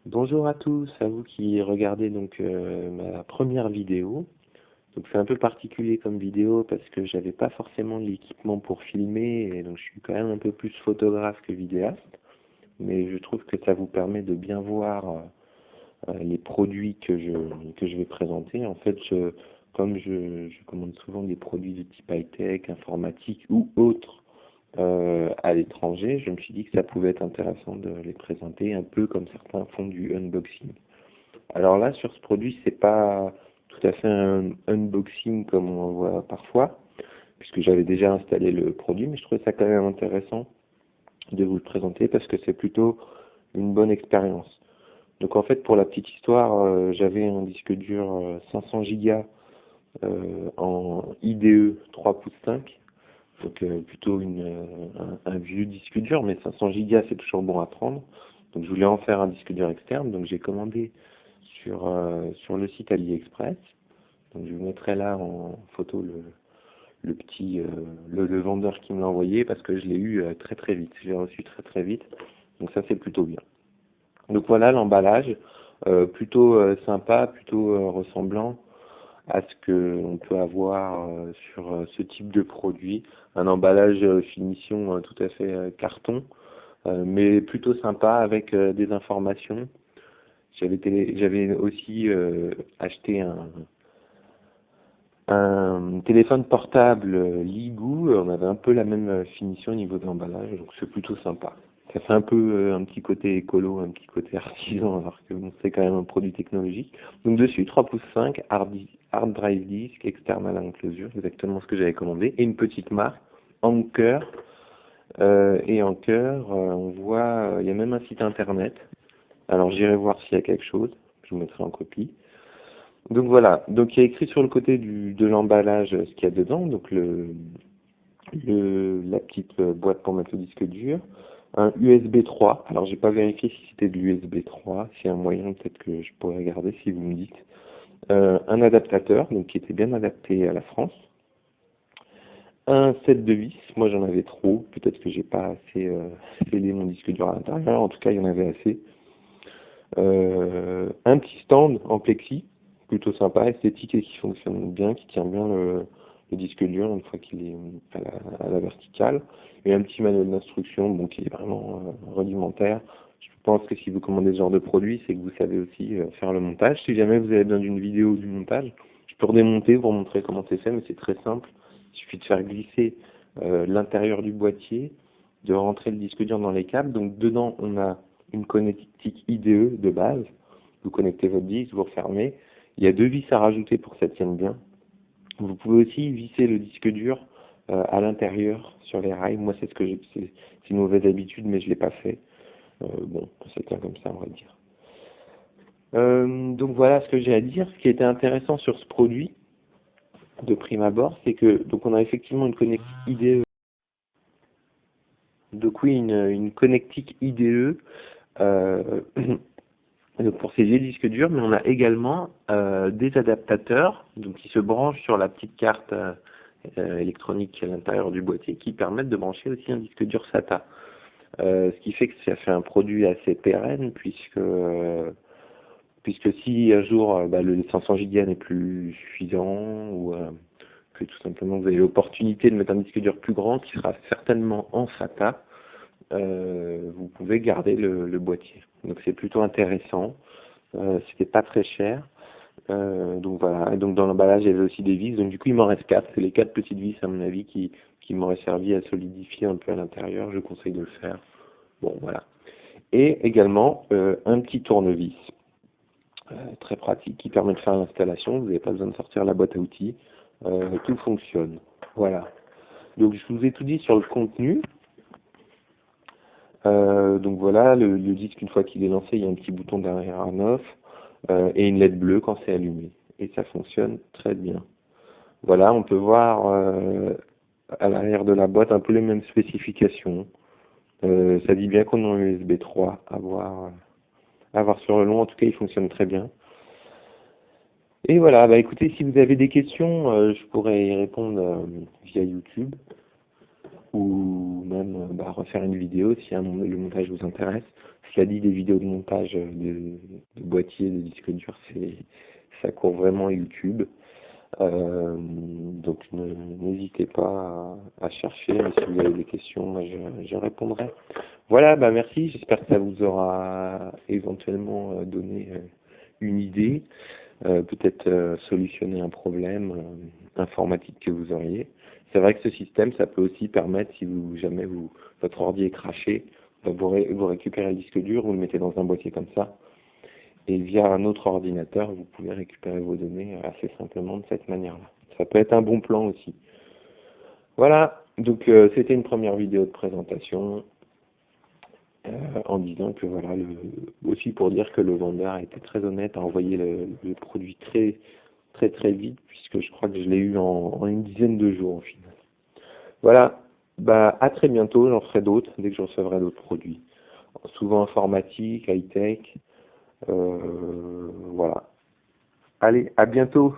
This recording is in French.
Bonjour à tous, à vous qui regardez donc ma première vidéo. Donc c'est un peu particulier comme vidéo parce que j'avais pas forcément l'équipement pour filmer et donc je suis quand même un peu plus photographe que vidéaste. Mais je trouve que ça vous permet de bien voir les produits que je vais présenter. En fait, comme je commande souvent des produits de type high-tech, informatique ou autres à l'étranger, je me suis dit que ça pouvait être intéressant de les présenter un peu comme certains font du unboxing. Alors là, sur ce produit, c'est pas tout à fait un unboxing comme on en voit parfois, puisque j'avais déjà installé le produit, mais je trouvais ça quand même intéressant de vous le présenter parce que c'est plutôt une bonne expérience. Donc en fait, pour la petite histoire, j'avais un disque dur 500 Go en IDE 3 pouces 5, donc plutôt un vieux disque dur, mais 500 Go c'est toujours bon à prendre. Donc je voulais en faire un disque dur externe, donc j'ai commandé sur le site AliExpress. Donc je vous mettrai là en photo le petit le vendeur qui me l'a envoyé parce que je l'ai eu très très vite. Je l'ai reçu très très vite. Donc ça c'est plutôt bien. Donc voilà l'emballage, plutôt sympa, plutôt ressemblant à ce qu'on peut avoir sur ce type de produit. Un emballage finition tout à fait carton, mais plutôt sympa avec des informations. J'avais aussi acheté un téléphone portable Ligoo. On avait un peu la même finition au niveau de l'emballage, donc c'est plutôt sympa. Ça fait un peu un petit côté écolo, un petit côté artisan, alors que bon, c'est quand même un produit technologique. Donc dessus, 3 pouces 5, hard drive disk, external enclosure, exactement ce que j'avais commandé, et une petite marque, Anker. Et Anker, on voit, il y a même un site internet. Alors j'irai voir s'il y a quelque chose, je vous mettrai en copie. Donc voilà, donc il y a écrit sur le côté de l'emballage ce qu'il y a dedans, donc la petite boîte pour mettre le disque dur, un USB 3, alors j'ai pas vérifié si c'était de l'USB 3, s'il y a un moyen peut-être que je pourrais regarder si vous me dites, un adaptateur, donc qui était bien adapté à la France, un set de vis, moi j'en avais trop, peut-être que j'ai pas assez scellé mon disque dur à l'intérieur, en tout cas il y en avait assez, un petit stand en plexi, plutôt sympa, esthétique et qui fonctionne bien, qui tient bien le disque dur une fois qu'il est à la verticale, et un petit manuel d'instruction bon, qui est vraiment rudimentaire. Je pense que si vous commandez ce genre de produit, c'est que vous savez aussi faire le montage. Si jamais vous avez besoin d'une vidéo ou du montage, je peux redémonter pour montrer comment c'est fait, mais c'est très simple. Il suffit de faire glisser l'intérieur du boîtier, de rentrer le disque dur dans les câbles. Donc dedans, on a une connectique IDE de base. Vous connectez votre disque, vous refermez. Il y a deux vis à rajouter pour que ça tienne bien. Vous pouvez aussi visser le disque dur à l'intérieur sur les rails. Moi, c'est une mauvaise habitude, mais je ne l'ai pas fait. Bon, ça tient comme ça, on va dire. Donc voilà ce que j'ai à dire. Ce qui était intéressant sur ce produit, de prime abord, c'est que donc on a effectivement une connectique IDE. Donc oui, une connectique IDE donc pour ces vieux disques durs, mais on a également des adaptateurs donc qui se branchent sur la petite carte électronique à l'intérieur du boîtier qui permettent de brancher aussi un disque dur SATA. Ce qui fait que ça fait un produit assez pérenne puisque si un jour le 500 Go n'est plus suffisant ou que tout simplement vous avez l'opportunité de mettre un disque dur plus grand qui sera certainement en SATA, vous pouvez garder le boîtier. Donc c'est plutôt intéressant. C'était pas très cher. Donc voilà. Et donc dans l'emballage, il y avait aussi des vis. Donc du coup, il m'en reste 4. C'est les 4 petites vis, à mon avis, qui m'auraient servi à solidifier un peu à l'intérieur. Je conseille de le faire. Bon, voilà. Et également un petit tournevis, très pratique, qui permet de faire l'installation. Vous n'avez pas besoin de sortir la boîte à outils. Tout fonctionne. Voilà. Donc je vous ai tout dit sur le contenu. Donc voilà, le disque, une fois qu'il est lancé, il y a un petit bouton derrière un off et une LED bleue quand c'est allumé. Et ça fonctionne très bien. Voilà, on peut voir à l'arrière de la boîte un peu les mêmes spécifications. Ça dit bien qu'on a un USB 3 à voir sur le long. En tout cas, il fonctionne très bien. Et voilà, bah écoutez, si vous avez des questions, je pourrais y répondre via YouTube. ou même refaire une vidéo si le montage vous intéresse. Cela dit, des vidéos de montage de boîtiers, de disques durs, ça court vraiment YouTube. Donc n'hésitez pas à chercher, mais si vous avez des questions, moi je répondrai. Voilà, merci, j'espère que ça vous aura éventuellement donné une idée, peut-être solutionner un problème informatique que vous auriez. C'est vrai que ce système, ça peut aussi permettre, si jamais votre ordi est craché, vous récupérez le disque dur, vous le mettez dans un boîtier comme ça, et via un autre ordinateur, vous pouvez récupérer vos données assez simplement de cette manière-là. Ça peut être un bon plan aussi. Voilà, donc c'était une première vidéo de présentation en disant que voilà, aussi pour dire que le vendeur a été très honnête, a envoyé le produit très vite, puisque je crois que je l'ai eu en une dizaine de jours au final. Voilà, à très bientôt, j'en ferai d'autres dès que je recevrai d'autres produits. Souvent informatique, high-tech, voilà. Allez, à bientôt.